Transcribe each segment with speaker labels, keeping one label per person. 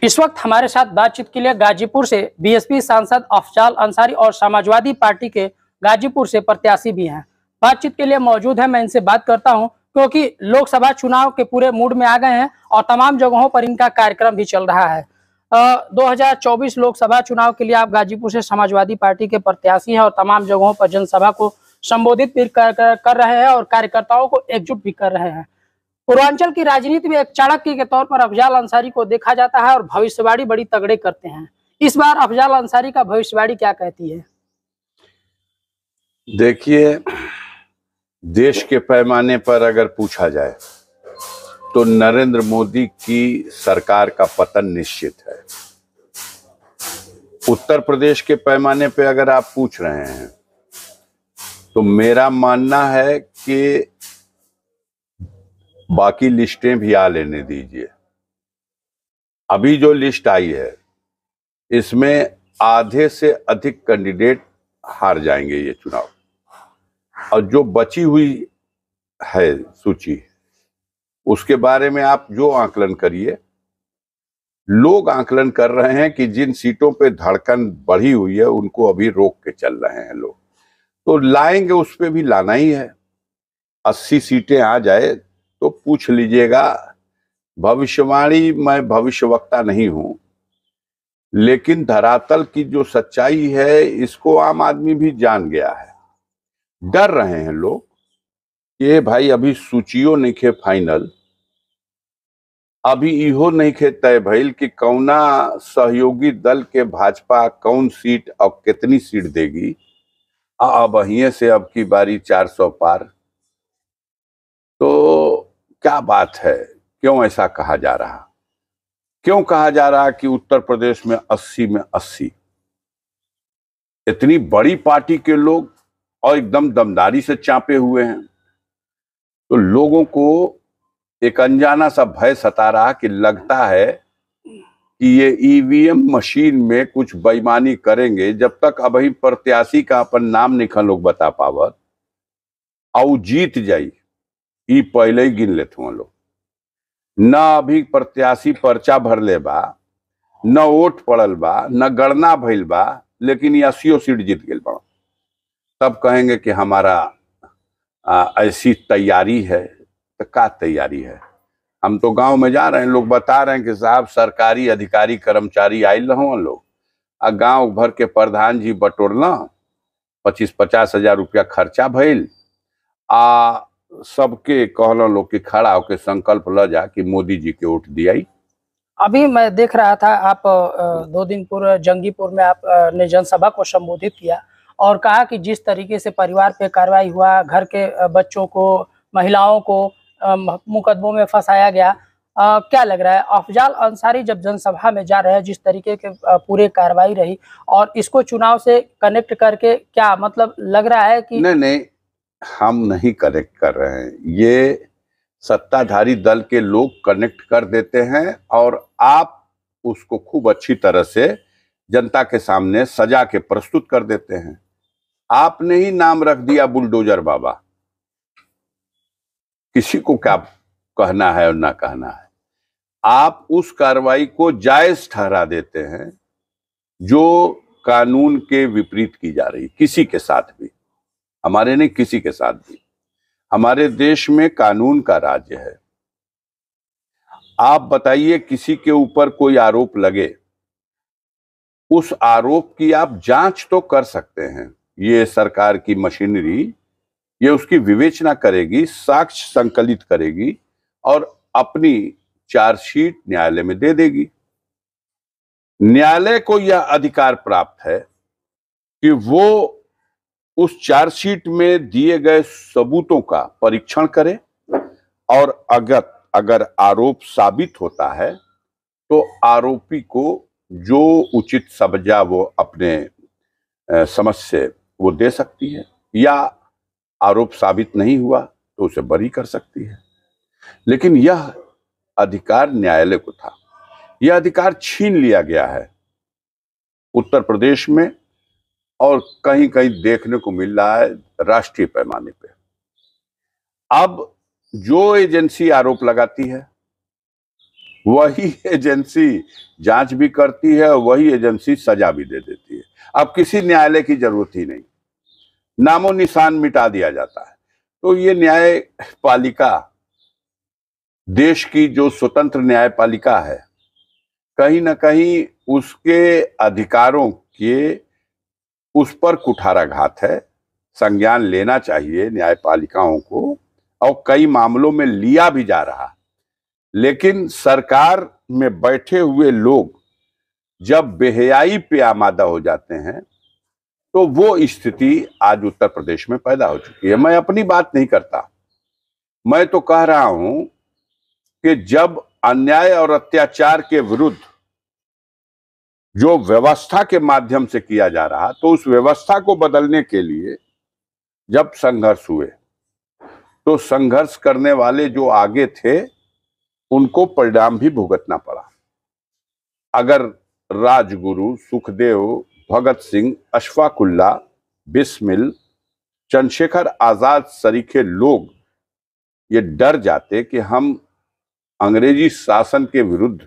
Speaker 1: इस वक्त हमारे साथ बातचीत के लिए गाजीपुर से बीएसपी सांसद अफजाल अंसारी और समाजवादी पार्टी के गाजीपुर से प्रत्याशी भी हैं। बातचीत के लिए मौजूद है। मैं इनसे बात करता हूं क्योंकि लोकसभा चुनाव के पूरे मूड में आ गए हैं और तमाम जगहों पर इनका कार्यक्रम भी चल रहा है। 2024 लोकसभा चुनाव के लिए आप गाजीपुर से समाजवादी पार्टी के प्रत्याशी हैं और तमाम जगहों पर जनसभा को संबोधित भी कर रहे हैं और कार्यकर्ताओं को एकजुट भी कर रहे हैं। पूर्वांचल की राजनीति में एक चाणक्य के तौर पर अफजाल अंसारी को देखा जाता है और भविष्यवाणी बड़ी तगड़े करते हैं। इस बार अफजाल अंसारी का भविष्यवाणी क्या कहती है?
Speaker 2: देखिए, देश के पैमाने पर अगर पूछा जाए तो नरेंद्र मोदी की सरकार का पतन निश्चित है। उत्तर प्रदेश के पैमाने पे अगर आप पूछ रहे हैं तो मेरा मानना है कि बाकी लिस्टें भी आ लेने दीजिए। अभी जो लिस्ट आई है इसमें आधे से अधिक कैंडिडेट हार जाएंगे ये चुनाव, और जो बची हुई है सूची उसके बारे में आप जो आकलन करिए। लोग आकलन कर रहे हैं कि जिन सीटों पे धड़कन बढ़ी हुई है उनको अभी रोक के चल रहे हैं लोग, तो लाएंगे, उस पे भी लाना ही है। 80 सीटें आ जाए तो पूछ लीजिएगा। भविष्यवाणी, मैं भविष्यवक्ता नहीं हूं, लेकिन धरातल की जो सच्चाई है इसको आम आदमी भी जान गया है। डर रहे हैं लोग कि भाई अभी सूचियों नहीं खे फाइनल, अभी इहो नहीं खे तय भइल कि कौना सहयोगी दल के भाजपा कौन सीट और कितनी सीट देगी। अब अहिए से अब की बारी 400 पार। तो क्या बात है, क्यों ऐसा कहा जा रहा? क्यों कहा जा रहा कि उत्तर प्रदेश में 80 में 80? इतनी बड़ी पार्टी के लोग और एकदम दमदारी से चापे हुए हैं, तो लोगों को एक अनजाना सा भय सता रहा कि लगता है कि ये ईवीएम मशीन में कुछ बेईमानी करेंगे। जब तक अभी प्रत्याशी का अपन नाम निखल लोग बता पावत और जीत जाई, ई पहले ही गिन लेते हुआ लोग। न अभी प्रत्याशी पर्चा भर ले बा, न वोट पड़ल बा, न गणना भइल बा, लेकिन ये 80 सीट जीत गए बा। तब कहेंगे कि हमारा ऐसी तैयारी है। तो क्या तैयारी है? हम तो गांव में जा रहे हैं, लोग बता रहे हैं कि साहब सरकारी अधिकारी कर्मचारी आयल रहो लोग, आ गांव भर के प्रधान जी बटोरना 25-50 हजार रुपया खर्चा भइल, आ सबके कहना लोग कि खड़ा होकर संकल्प ल जा कि मोदी जी के वोट दिया।
Speaker 1: अभी मैं देख रहा था आप 2 दिन पूर्व जंगीपुर में आप ने जनसभा को संबोधित किया और कहा कि जिस तरीके से परिवार पे कार्रवाई हुआ, घर के बच्चों को, महिलाओं को मुकदमों में फंसाया गया, क्या लग रहा है अफजाल अंसारी जब जनसभा में जा रहे हैं, जिस तरीके के पूरे कार्रवाई रही और इसको चुनाव से कनेक्ट करके क्या मतलब लग रहा है कि
Speaker 2: नहीं, हम नहीं कनेक्ट कर रहे हैं, ये सत्ताधारी दल के लोग कनेक्ट कर देते हैं और आप उसको खूब अच्छी तरह से जनता के सामने सजा के प्रस्तुत कर देते हैं। आपने ही नाम रख दिया बुलडोजर बाबा। किसी को क्या कहना है और ना कहना है। आप उस कार्रवाई को जायज ठहरा देते हैं जो कानून के विपरीत की जा रही, किसी के साथ भी, हमारे नहीं किसी के साथ भी। हमारे देश में कानून का राज्य है। आप बताइए, किसी के ऊपर कोई आरोप लगे, उस आरोप की आप जांच तो कर सकते हैं। ये सरकार की मशीनरी ये उसकी विवेचना करेगी, साक्ष्य संकलित करेगी और अपनी चार्जशीट न्यायालय में दे देगी। न्यायालय को यह अधिकार प्राप्त है कि वो उस चार्जशीट में दिए गए सबूतों का परीक्षण करे और अगर आरोप साबित होता है तो आरोपी को जो उचित सजा वो अपने समझ से वो दे सकती है, या आरोप साबित नहीं हुआ तो उसे बरी कर सकती है। लेकिन यह अधिकार न्यायालय को था, यह अधिकार छीन लिया गया है उत्तर प्रदेश में और कहीं कहीं देखने को मिल रहा है राष्ट्रीय पैमाने पे। अब जो एजेंसी आरोप लगाती है वही एजेंसी जांच भी करती है, वही एजेंसी सजा भी दे देती है। अब किसी न्यायालय की जरूरत ही नहीं, नामो निशान मिटा दिया जाता है। तो ये न्यायपालिका, देश की जो स्वतंत्र न्यायपालिका है, कहीं ना कहीं उसके अधिकारों के उस पर कुठाराघात है। संज्ञान लेना चाहिए न्यायपालिकाओं को, और कई मामलों में लिया भी जा रहा। लेकिन सरकार में बैठे हुए लोग जब बेहयाई पे आमादा हो जाते हैं, तो वो स्थिति आज उत्तर प्रदेश में पैदा हो चुकी है। मैं अपनी बात नहीं करता, मैं तो कह रहा हूं कि जब अन्याय और अत्याचार के विरुद्ध जो व्यवस्था के माध्यम से किया जा रहा, तो उस व्यवस्था को बदलने के लिए जब संघर्ष हुए, तो संघर्ष करने वाले जो आगे थे उनको परिणाम भी भुगतना पड़ा। अगर राजगुरु, सुखदेव, भगत सिंह, अशफाक उल्लाह, बिस्मिल, चंद्रशेखर आजाद सरीखे लोग ये डर जाते कि हम अंग्रेजी शासन के विरुद्ध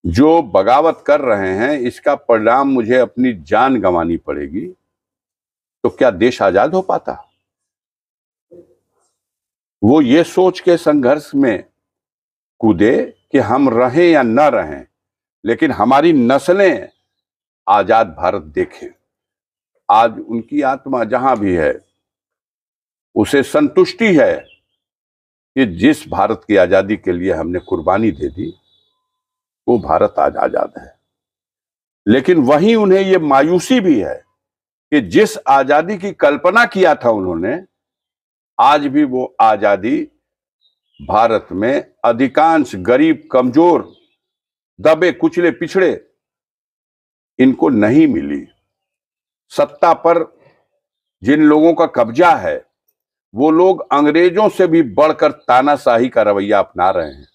Speaker 2: जो बगावत कर रहे हैं, इसका परिणाम मुझे अपनी जान गंवानी पड़ेगी, तो क्या देश आजाद हो पाता? वो ये सोच के संघर्ष में कूदे कि हम रहें या न रहें, लेकिन हमारी नस्लें आजाद भारत देखें। आज उनकी आत्मा जहां भी है, उसे संतुष्टि है कि जिस भारत की आजादी के लिए हमने कुर्बानी दे दी, वो भारत आज आजाद है। लेकिन वहीं उन्हें ये मायूसी भी है कि जिस आजादी की कल्पना किया था उन्होंने, आज भी वो आजादी भारत में अधिकांश गरीब, कमजोर, दबे कुचले, पिछड़े इनको नहीं मिली। सत्ता पर जिन लोगों का कब्जा है, वो लोग अंग्रेजों से भी बढ़कर तानाशाही का रवैया अपना रहे हैं,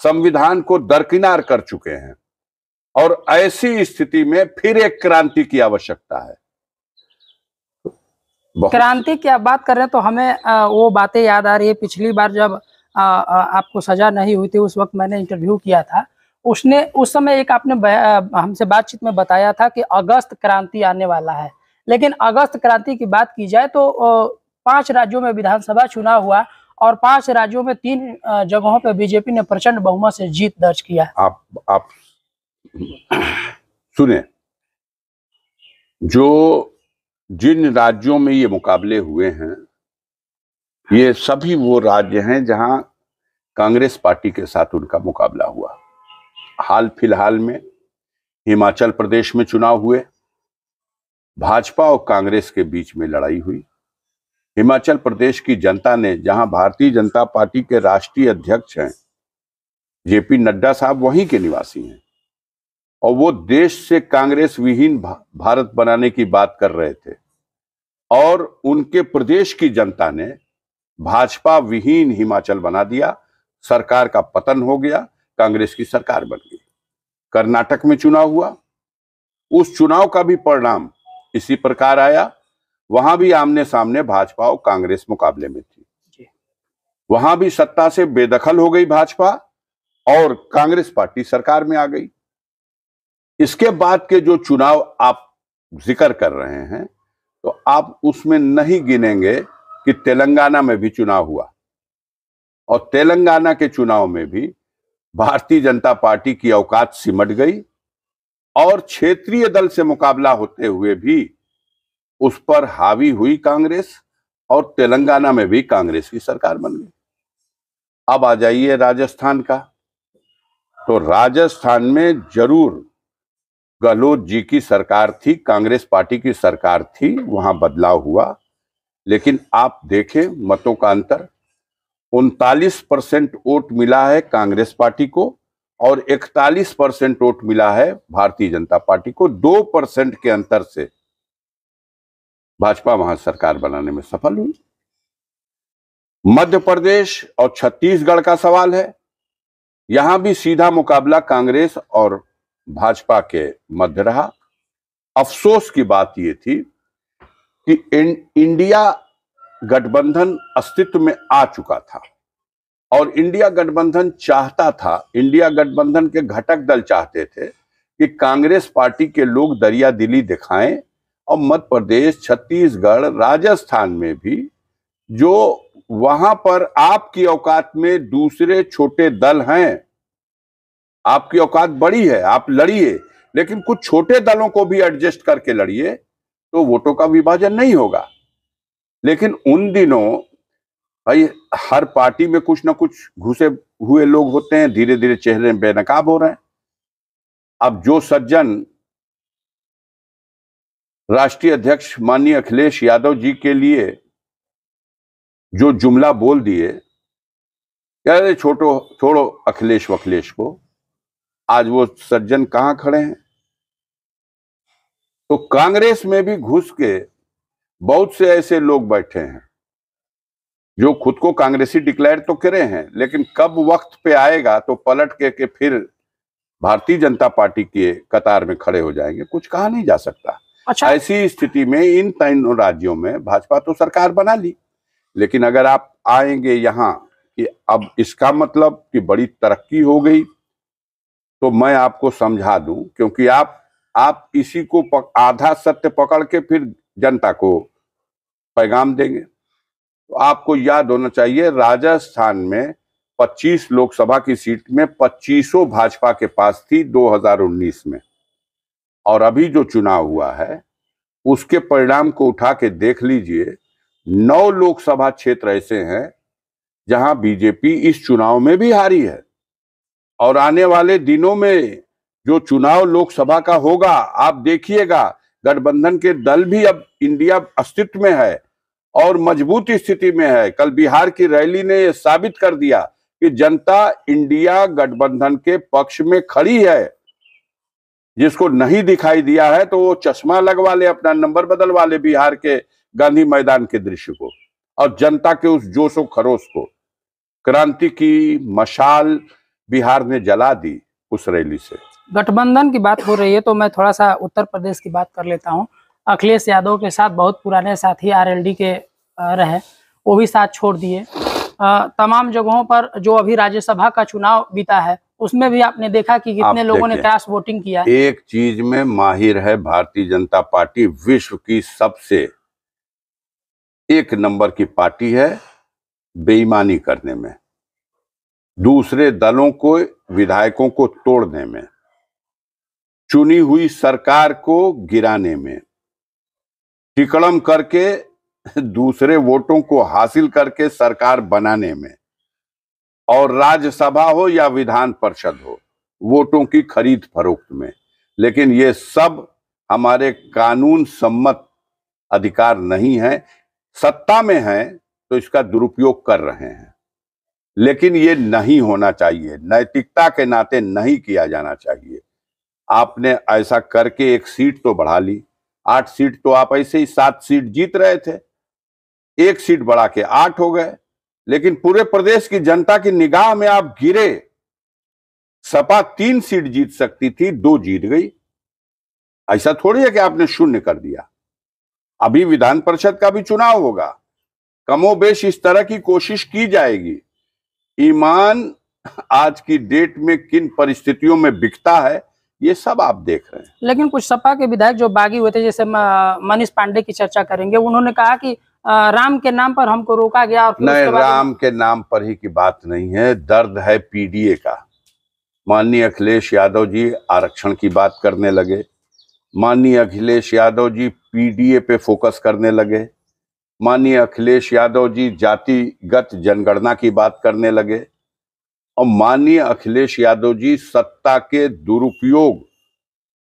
Speaker 2: संविधान को दरकिनार कर चुके हैं, और ऐसी स्थिति में फिर एक क्रांति की आवश्यकता है।
Speaker 1: क्रांति की आप बात कर रहे हैं तो हमें वो बातें याद आ रही है। पिछली बार जब आपको सजा नहीं हुई थी, उस वक्त मैंने इंटरव्यू किया था, उस समय एक आपने हमसे बातचीत में बताया था कि अगस्त क्रांति आने वाला है। लेकिन अगस्त क्रांति की बात की जाए तो 5 राज्यों में विधानसभा चुनाव हुआ और 5 राज्यों में 3 जगहों पर बीजेपी ने प्रचंड बहुमत से जीत दर्ज किया।
Speaker 2: आप सुने, जो जिन राज्यों में ये मुकाबले हुए हैं, ये सभी वो राज्य हैं जहां कांग्रेस पार्टी के साथ उनका मुकाबला हुआ। हाल फिलहाल में हिमाचल प्रदेश में चुनाव हुए, भाजपा और कांग्रेस के बीच में लड़ाई हुई। हिमाचल प्रदेश की जनता ने, जहां भारतीय जनता पार्टी के राष्ट्रीय अध्यक्ष हैं जेपी नड्डा साहब, वहीं के निवासी हैं, और वो देश से कांग्रेस विहीन भारत बनाने की बात कर रहे थे, और उनके प्रदेश की जनता ने भाजपा विहीन हिमाचल बना दिया। सरकार का पतन हो गया, कांग्रेस की सरकार बन गई। कर्नाटक में चुनाव हुआ, उस चुनाव का भी परिणाम इसी प्रकार आया। वहां भी आमने सामने भाजपा और कांग्रेस मुकाबले में थी। वहां भी सत्ता से बेदखल हो गई भाजपा और कांग्रेस पार्टी सरकार में आ गई। इसके बाद के जो चुनाव आप जिक्र कर रहे हैं, तो आप उसमें नहीं गिनेंगे कि तेलंगाना में भी चुनाव हुआ, और तेलंगाना के चुनाव में भी भारतीय जनता पार्टी की औकात सिमट गई, और क्षेत्रीय दल से मुकाबला होते हुए भी उस पर हावी हुई कांग्रेस, और तेलंगाना में भी कांग्रेस की सरकार बन गई। अब आ जाइए राजस्थान का, तो राजस्थान में जरूर गहलोत जी की सरकार थी, कांग्रेस पार्टी की सरकार थी, वहां बदलाव हुआ। लेकिन आप देखें मतों का अंतर, 39% वोट मिला है कांग्रेस पार्टी को, और 41% वोट मिला है भारतीय जनता पार्टी को। 2% के अंतर से भाजपा वहां सरकार बनाने में सफल हुई। मध्य प्रदेश और छत्तीसगढ़ का सवाल है, यहां भी सीधा मुकाबला कांग्रेस और भाजपा के मध्य रहा। अफसोस की बात यह थी कि इंडिया गठबंधन अस्तित्व में आ चुका था, और इंडिया गठबंधन चाहता था, इंडिया गठबंधन के घटक दल चाहते थे कि कांग्रेस पार्टी के लोग दरिया दिली दिखाएं और मध्य प्रदेश, छत्तीसगढ़, राजस्थान में भी जो वहां पर आपकी औकात में दूसरे छोटे दल हैं, आपकी औकात बड़ी है, आप लड़िए, लेकिन कुछ छोटे दलों को भी एडजस्ट करके लड़िए तो वोटों का विभाजन नहीं होगा। लेकिन उन दिनों भाई हर पार्टी में कुछ ना कुछ घुसे हुए लोग होते हैं, धीरे धीरे चेहरे बेनकाब हो रहे हैं। अब जो सज्जन राष्ट्रीय अध्यक्ष माननीय अखिलेश यादव जी के लिए जो जुमला बोल दिए, कह रहे छोड़ो अखिलेश वखिलेश को, आज वो सज्जन कहां खड़े हैं। तो कांग्रेस में भी घुस के बहुत से ऐसे लोग बैठे हैं जो खुद को कांग्रेसी डिक्लेयर तो करे हैं, लेकिन कब वक्त पे आएगा तो पलट के फिर भारतीय जनता पार्टी के कतार में खड़े हो जाएंगे, कुछ कहा नहीं जा सकता।
Speaker 1: अच्छा,
Speaker 2: ऐसी स्थिति में इन तीनों राज्यों में भाजपा तो सरकार बना ली, लेकिन अगर आप आएंगे यहाँ कि अब इसका मतलब कि बड़ी तरक्की हो गई, तो मैं आपको समझा दूं, क्योंकि आप इसी को आधा सत्य पकड़ के फिर जनता को पैगाम देंगे। तो आपको याद होना चाहिए, राजस्थान में 25 लोकसभा की सीट में 25 भाजपा के पास थी 2019 में, और अभी जो चुनाव हुआ है उसके परिणाम को उठा के देख लीजिए, 9 लोकसभा क्षेत्र ऐसे हैं जहां बीजेपी इस चुनाव में भी हारी है। और आने वाले दिनों में जो चुनाव लोकसभा का होगा, आप देखिएगा गठबंधन के दल भी अब इंडिया अस्तित्व में है और मजबूत स्थिति में है। कल बिहार की रैली ने यह साबित कर दिया कि जनता इंडिया गठबंधन के पक्ष में खड़ी है। जिसको नहीं दिखाई दिया है तो वो चश्मा लगवा ले, अपना नंबर बदलवा ले बिहार के गांधी मैदान के दृश्य को और जनता के उस जोशो खरोश को। क्रांति की मशाल बिहार ने जला दी उस रैली से।
Speaker 1: गठबंधन की बात हो रही है तो मैं थोड़ा सा उत्तर प्रदेश की बात कर लेता हूं। अखिलेश यादव के साथ बहुत पुराने साथी आरएलडी के रहे, वो भी साथ छोड़ दिए। तमाम जगहों पर जो अभी राज्यसभा का चुनाव बीता है उसमें भी आपने देखा कि कितने लोगों ने क्रॉस वोटिंग किया।
Speaker 2: एक चीज में माहिर है भारतीय जनता पार्टी, विश्व की सबसे 1 नंबर की पार्टी है बेईमानी करने में, दूसरे दलों को, विधायकों को तोड़ने में, चुनी हुई सरकार को गिराने में, टिकड़म करके दूसरे वोटों को हासिल करके सरकार बनाने में, और राज्यसभा हो या विधान परिषद हो, वोटों की खरीद फरोख्त में। लेकिन ये सब हमारे कानून सम्मत अधिकार नहीं है। सत्ता में है तो इसका दुरुपयोग कर रहे हैं, लेकिन ये नहीं होना चाहिए, नैतिकता के नाते नहीं किया जाना चाहिए। आपने ऐसा करके 1 सीट तो बढ़ा ली, 8 सीट तो आप ऐसे ही 7 सीट जीत रहे थे, 1 सीट बढ़ा के 8 हो गए, लेकिन पूरे प्रदेश की जनता की निगाह में आप गिरे। सपा 3 सीट जीत सकती थी, 2 जीत गई। ऐसा थोड़ी है कि आपने शून्य कर दिया। अभी विधान परिषद का भी चुनाव होगा, कमोबेश इस तरह की कोशिश की जाएगी। ईमान आज की डेट में किन परिस्थितियों में बिकता है ये सब आप देख रहे हैं।
Speaker 1: लेकिन कुछ सपा के विधायक जो बागी हुए थे, जैसे मनीष पांडे की चर्चा करेंगे, उन्होंने कहा कि राम के नाम पर हमको रोका गया। और
Speaker 2: नहीं, राम के नाम पर ही की बात नहीं है, दर्द है पीडीए का। माननीय अखिलेश यादव जी आरक्षण की बात करने लगे, माननीय अखिलेश यादव जी पीडीए पे फोकस करने लगे, माननीय अखिलेश यादव जी जातिगत जनगणना की बात करने लगे, और माननीय अखिलेश यादव जी सत्ता के दुरुपयोग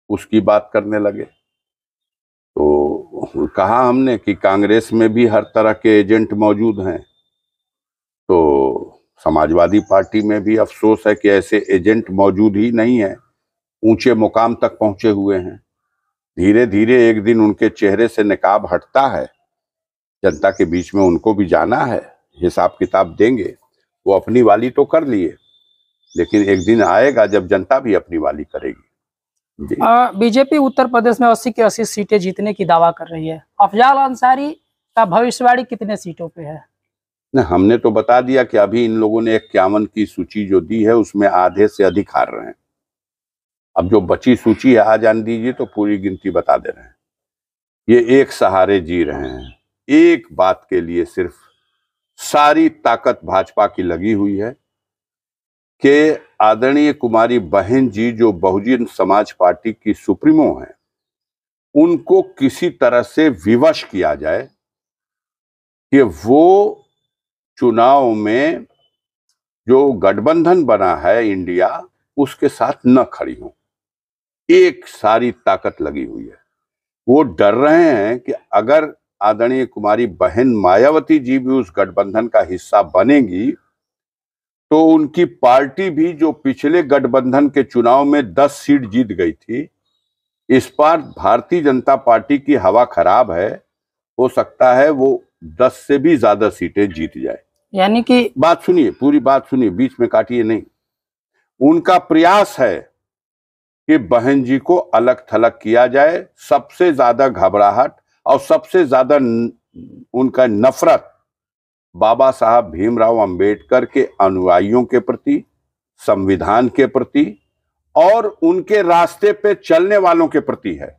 Speaker 2: उसकी बात करने लगे। तो कहा हमने कि कांग्रेस में भी हर तरह के एजेंट मौजूद हैं, तो समाजवादी पार्टी में भी अफसोस है कि ऐसे एजेंट मौजूद ही नहीं है, ऊंचे मुकाम तक पहुंचे हुए हैं। धीरे धीरे एक दिन उनके चेहरे से निकाब हटता है, जनता के बीच में उनको भी जाना है, हिसाब किताब देंगे। वो अपनी वाली तो कर लिए, लेकिन एक दिन आएगा जब जनता भी अपनी वाली करेगी।
Speaker 1: बीजेपी उत्तर प्रदेश में 80 की 80 सीटें जीतने की दावा कर रही है। अफजाल अंसारी का भविष्यवाणी कितने सीटों पे है?
Speaker 2: नहीं, हमने तो बता दिया कि अभी इन लोगों ने 51 की सूची जो दी है उसमें आधे से अधिक हार रहे हैं। अब जो बची सूची है आ जान दीजिए तो पूरी गिनती बता दे रहे हैं। ये एक सहारे जी रहे हैं, एक बात के लिए सिर्फ सारी ताकत भाजपा की लगी हुई है कि आदरणीय कुमारी बहन जी जो बहुजन समाज पार्टी की सुप्रीमो हैं, उनको किसी तरह से विवश किया जाए कि वो चुनाव में जो गठबंधन बना है इंडिया उसके साथ न खड़ी हो। एक सारी ताकत लगी हुई है। वो डर रहे हैं कि अगर आदरणीय कुमारी बहन मायावती जी भी उस गठबंधन का हिस्सा बनेगी तो उनकी पार्टी भी जो पिछले गठबंधन के चुनाव में 10 सीट जीत गई थी, इस बार भारतीय जनता पार्टी की हवा खराब है, हो सकता है वो 10 से भी ज्यादा सीटें जीत जाए।
Speaker 1: यानी कि
Speaker 2: बात सुनिए, पूरी बात सुनिए, बीच में काटिए नहीं। उनका प्रयास है कि बहन जी को अलग थलग किया जाए। सबसे ज्यादा घबराहट और सबसे ज्यादा उनका नफरत बाबा साहब भीमराव अंबेडकर के अनुयायियों के प्रति, संविधान के प्रति और उनके रास्ते पे चलने वालों के प्रति है।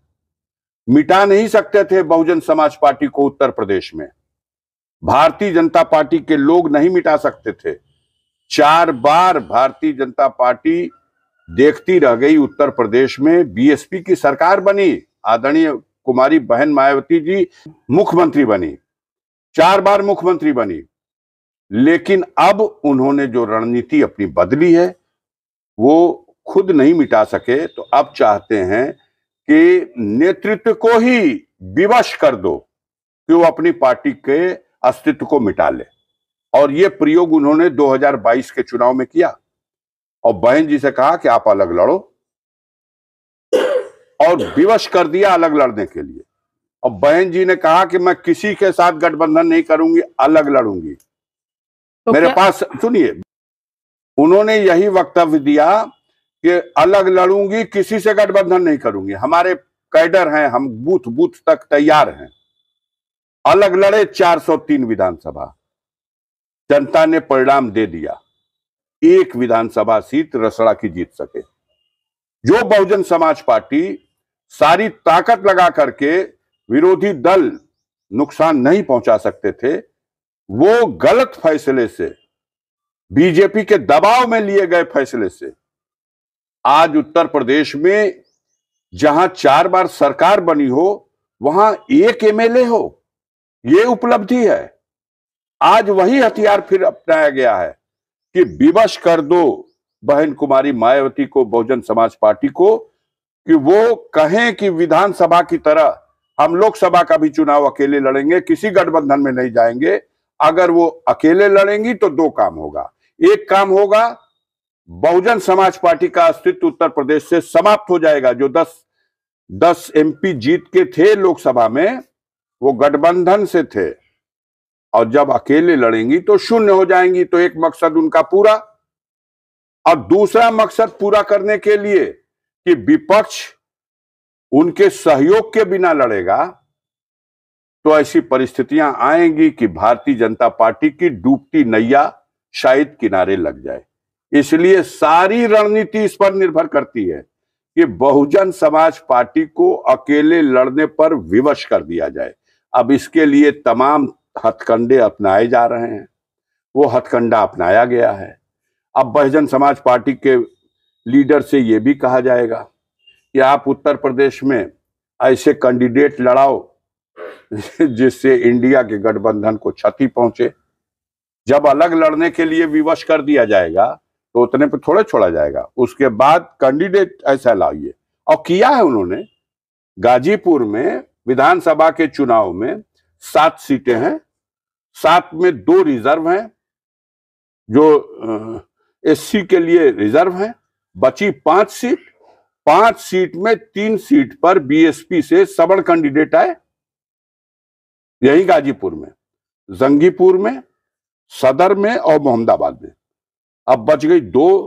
Speaker 2: मिटा नहीं सकते थे बहुजन समाज पार्टी को उत्तर प्रदेश में, भारतीय जनता पार्टी के लोग नहीं मिटा सकते थे। 4 बार भारतीय जनता पार्टी देखती रह गई उत्तर प्रदेश में, बीएसपी की सरकार बनी, आदरणीय कुमारी बहन मायावती जी मुख्यमंत्री बनी, 4 बार मुख्यमंत्री बनी। लेकिन अब उन्होंने जो रणनीति अपनी बदली है वो खुद नहीं मिटा सके, तो अब चाहते हैं कि नेतृत्व को ही विवश कर दो कि वो अपनी पार्टी के अस्तित्व को मिटा ले। और ये प्रयोग उन्होंने 2022 के चुनाव में किया और बहन जी से कहा कि आप अलग लड़ो, और विवश कर दिया अलग लड़ने के लिए। और बहन जी ने कहा कि मैं किसी के साथ गठबंधन नहीं करूंगी, अलग लड़ूंगी। तो मेरे पास सुनिए, उन्होंने यही वक्तव्य दिया कि अलग लड़ूंगी, किसी से गठबंधन नहीं करूंगी, हमारे कैडर हैं, हम बूथ बूथ तक तैयार हैं। अलग लड़े 403 विधानसभा, जनता ने परिणाम दे दिया, एक विधानसभा सीट रसड़ा की जीत सके। जो बहुजन समाज पार्टी सारी ताकत लगा करके विरोधी दल नुकसान नहीं पहुंचा सकते थे, वो गलत फैसले से, बीजेपी के दबाव में लिए गए फैसले से आज उत्तर प्रदेश में जहां 4 बार सरकार बनी हो वहां 1 एमएलए हो, यह उपलब्धि है। आज वही हथियार फिर अपनाया गया है कि विवश कर दो बहन कुमारी मायावती को, बहुजन समाज पार्टी को, कि वो कहें कि विधानसभा की तरह हम लोकसभा का भी चुनाव अकेले लड़ेंगे, किसी गठबंधन में नहीं जाएंगे। अगर वो अकेले लड़ेंगी तो 2 काम होगा। एक काम होगा, बहुजन समाज पार्टी का अस्तित्व उत्तर प्रदेश से समाप्त हो जाएगा। जो 10 एमपी जीत के थे लोकसभा में, वो गठबंधन से थे, और जब अकेले लड़ेंगी तो शून्य हो जाएंगी। तो एक मकसद उनका पूरा। और दूसरा मकसद पूरा करने के लिए कि विपक्ष उनके सहयोग के बिना लड़ेगा, तो ऐसी परिस्थितियां आएंगी कि भारतीय जनता पार्टी की डूबती नैया शायद किनारे लग जाए। इसलिए सारी रणनीति इस पर निर्भर करती है कि बहुजन समाज पार्टी को अकेले लड़ने पर विवश कर दिया जाए। अब इसके लिए तमाम हथकंडे अपनाए जा रहे हैं। वो हथकंडा अपनाया गया है। अब बहुजन समाज पार्टी के लीडर से यह भी कहा जाएगा कि आप उत्तर प्रदेश में ऐसे कैंडिडेट लड़ाओ जिससे इंडिया के गठबंधन को क्षति पहुंचे। जब अलग लड़ने के लिए विवश कर दिया जाएगा तो उतने पे थोड़े छोड़ा जाएगा। उसके बाद कैंडिडेट ऐसा लाइए, और किया है उन्होंने। गाजीपुर में विधानसभा के चुनाव में 7 सीटें हैं, 7 में 2 रिजर्व हैं, जो एससी के लिए रिजर्व हैं। बची 5 सीट, 5 सीट में 3 सीट पर बीएसपी से सबल कैंडिडेट आए, यही गाजीपुर में, जंगीपुर में, सदर में और मोहम्मदाबाद में। अब बच गई 2,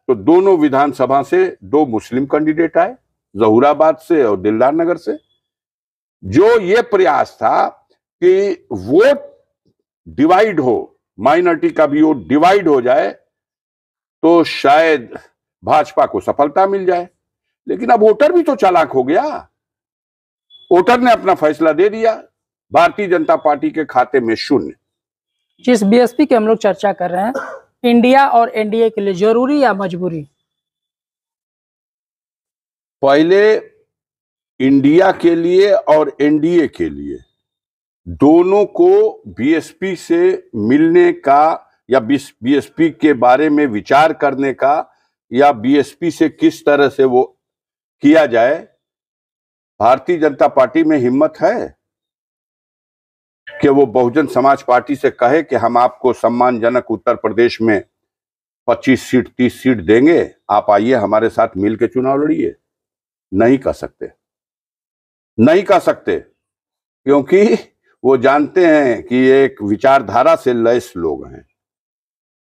Speaker 2: तो दोनों विधानसभा से 2 मुस्लिम कैंडिडेट आए, जहूराबाद से और दिलदार नगर से। जो ये प्रयास था कि वोट डिवाइड हो, माइनॉरिटी का भी वोट डिवाइड हो जाए तो शायद भाजपा को सफलता मिल जाए। लेकिन अब वोटर भी तो चालाक हो गया, वोटर ने अपना फैसला दे दिया, भारतीय जनता पार्टी के खाते में शून्य।
Speaker 1: जिस बीएसपी की हम लोग चर्चा कर रहे हैं, इंडिया और एनडीए के लिए जरूरी या मजबूरी?
Speaker 2: पहले इंडिया के लिए और एनडीए के लिए दोनों को बीएसपी से मिलने का या बीएसपी के बारे में विचार करने का या बीएसपी से किस तरह से वो किया जाए, भारतीय जनता पार्टी में हिम्मत है कि वो बहुजन समाज पार्टी से कहे कि हम आपको सम्मानजनक उत्तर प्रदेश में 25 सीट 30 सीट देंगे, आप आइए हमारे साथ मिलकर चुनाव लड़िए? नहीं कर सकते, नहीं कर सकते, क्योंकि वो जानते हैं कि ये एक विचारधारा से लैस लोग हैं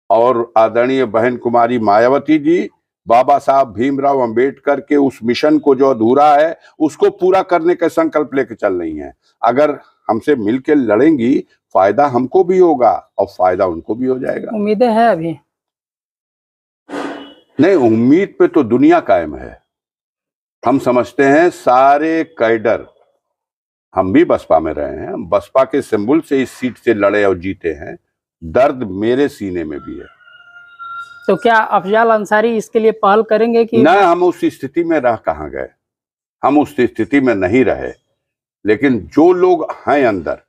Speaker 2: और आदरणीय बहन कुमारी मायावती जी बाबा साहब भीमराव अंबेडकर के उस मिशन को जो अधूरा है उसको पूरा करने का संकल्प लेकर चल रही हैं। अगर हमसे मिलकर लड़ेंगी, फायदा हमको भी होगा और फायदा उनको भी हो जाएगा।
Speaker 1: उम्मीदें हैं अभी?
Speaker 2: नहीं, उम्मीद पे तो दुनिया कायम है। हम समझते हैं सारे कैडर, हम भी बसपा में रहे हैं, बसपा के सिंबल से इस सीट से लड़े और जीते हैं, दर्द मेरे सीने में भी है।
Speaker 1: तो क्या अफजाल अंसारी इसके लिए पहल करेंगे कि?
Speaker 2: ना, हम उस स्थिति में रह कहां गए, हम उस स्थिति में नहीं रहे। लेकिन जो लोग हैं अंदर,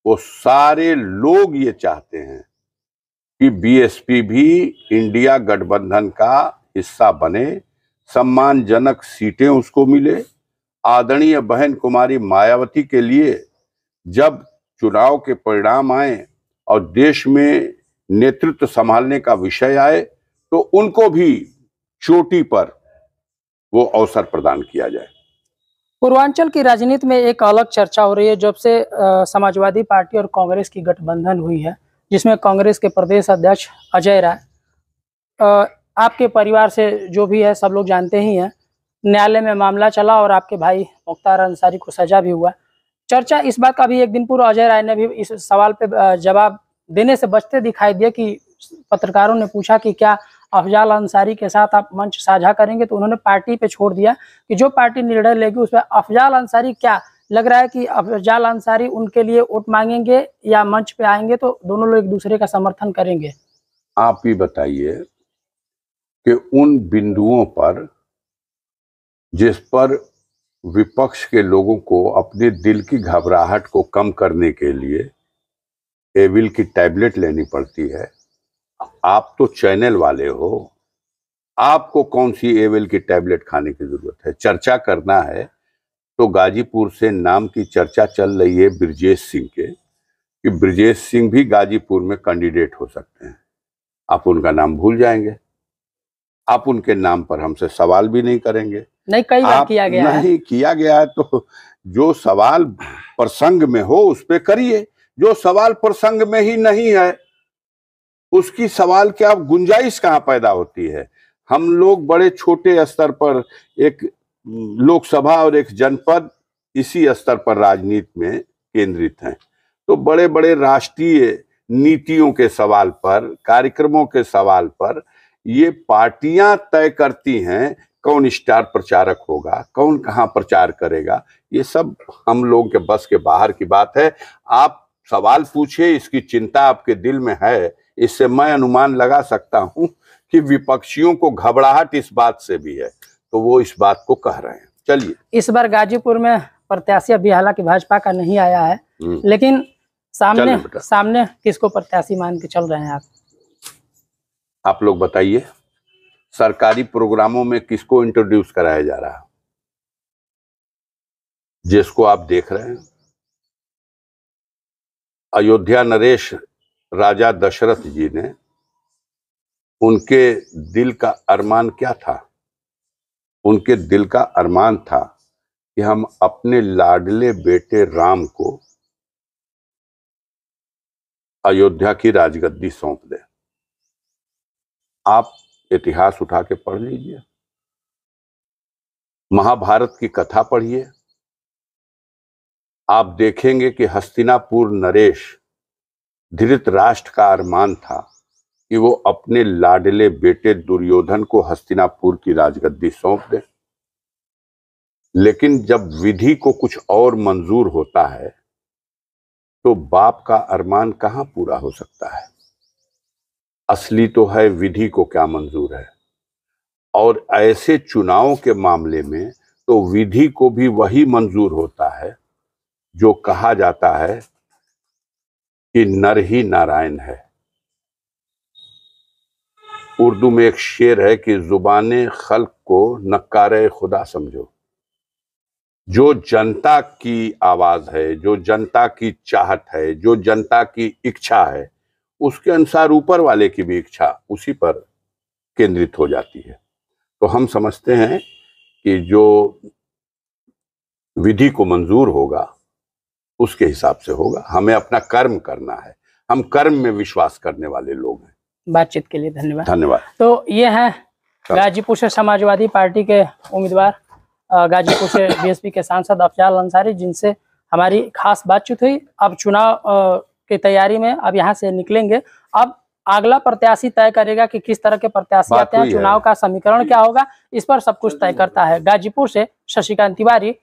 Speaker 2: वो सारे लोग ये चाहते हैं कि बीएसपी भी इंडिया गठबंधन का हिस्सा बने, सम्मानजनक सीटें उसको मिले। आदरणीय बहन कुमारी मायावती के लिए जब चुनाव के परिणाम आए और देश में नेतृत्व संभालने का विषय आए तो उनको भी चोटी पर वो अवसर प्रदान किया जाए।
Speaker 1: पूर्वांचल की राजनीति में एक अलग चर्चा हो रही है जब से समाजवादी पार्टी और कांग्रेस की गठबंधन हुई है, जिसमें कांग्रेस के प्रदेश अध्यक्ष अजय राय, आपके परिवार से जो भी है सब लोग जानते ही हैं, न्यायालय में मामला चला और आपके भाई मुख्तार अंसारी को सजा भी हुआ। चर्चा इस बात का भी एक दिन पूर्व अजय राय ने भी इस सवाल पे जवाब देने से बचते दिखाई दिए कि पत्रकारों ने पूछा कि क्या अफजाल अंसारी के साथ आप मंच साझा करेंगे, तो उन्होंने पार्टी पे छोड़ दिया कि जो पार्टी निर्णय लेगी उस पर अफजाल अंसारी, क्या लग रहा है कि अफजाल अंसारी उनके लिए वोट मांगेंगे या मंच पे आएंगे तो दोनों लोग एक दूसरे का समर्थन करेंगे?
Speaker 2: आप ही बताइए कि उन बिंदुओं पर जिस पर विपक्ष के लोगों को अपने दिल की घबराहट को कम करने के लिए एविल की टैबलेट लेनी पड़ती है, आप तो चैनल वाले हो, आपको कौन सी एविल की टैबलेट खाने की जरूरत है? चर्चा करना है तो गाजीपुर से नाम की चर्चा चल रही है ब्रजेश सिंह के, कि ब्रजेश सिंह भी गाजीपुर में कैंडिडेट हो सकते हैं। आप उनका नाम भूल जाएंगे, आप उनके नाम पर हमसे सवाल भी नहीं करेंगे।
Speaker 1: नहीं, कई बार किया गया है।
Speaker 2: नहीं किया गया है तो जो सवाल प्रसंग में हो उस पे करिए, जो सवाल प्रसंग में ही नहीं है उसकी सवाल क्या गुंजाइश कहाँ पैदा होती है? हम लोग बड़े छोटे स्तर पर, एक लोकसभा और एक जनपद, इसी स्तर पर राजनीति में केंद्रित हैं। तो बड़े बड़े राष्ट्रीय नीतियों के सवाल पर, कार्यक्रमों के सवाल पर ये पार्टियां तय करती हैं कौन स्टार प्रचारक होगा, कौन कहाँ प्रचार करेगा। ये सब हम लोगों के बस के बाहर की बात है। आप सवाल पूछिए, इसकी चिंता आपके दिल में है, इससे मैं अनुमान लगा सकता हूं कि विपक्षियों को घबराहट इस बात से भी है, तो वो इस बात को कह रहे हैं। चलिए,
Speaker 1: इस बार गाजीपुर में प्रत्याशी अभी हालांकि भाजपा का नहीं आया है, लेकिन सामने किसको प्रत्याशी मान के चल रहे हैं
Speaker 2: आप लोग बताइए, सरकारी प्रोग्रामों में किसको इंट्रोड्यूस कराया जा रहा है? जिसको आप देख रहे हैं, अयोध्या नरेश राजा दशरथ जी ने, उनके दिल का अरमान क्या था? उनके दिल का अरमान था कि हम अपने लाडले बेटे राम को अयोध्या की राजगद्दी सौंप दें। आप इतिहास उठा के पढ़ लीजिए, महाभारत की कथा पढ़िए, आप देखेंगे कि हस्तिनापुर नरेश धृतराष्ट्र का अरमान था कि वो अपने लाडले बेटे दुर्योधन को हस्तिनापुर की राजगद्दी सौंप दे, लेकिन जब विधि को कुछ और मंजूर होता है तो बाप का अरमान कहां पूरा हो सकता है। असली तो है विधि को क्या मंजूर है, और ऐसे चुनावों के मामले में तो विधि को भी वही मंजूर होता है जो कहा जाता है कि नर ही नारायण है। उर्दू में एक शेर है कि जुबाने खल्क को नक्कारे खुदा समझो। जो जनता की आवाज है, जो जनता की चाहत है, जो जनता की इच्छा है, उसके अनुसार ऊपर वाले की भी इच्छा उसी पर केंद्रित हो जाती है। तो हम समझते हैं कि जो विधि को मंजूर होगा उसके हिसाब से होगा। हमें अपना कर्म करना है, हम कर्म में विश्वास करने वाले लोग हैं।
Speaker 1: बातचीत के लिए धन्यवाद।
Speaker 2: धन्यवाद।
Speaker 1: तो ये हैं गाजीपुर से समाजवादी पार्टी के उम्मीदवार, गाजीपुर से बीएसपी के सांसद अफजाल अंसारी, जिनसे हमारी खास बातचीत हुई। अब चुनाव की तैयारी में अब यहाँ से निकलेंगे। अब अगला प्रत्याशी तय करेगा कि किस तरह के प्रत्याशी आते हैं, चुनाव का समीकरण क्या होगा, इस पर सब कुछ तय करता है। गाजीपुर से शशिकांत तिवारी।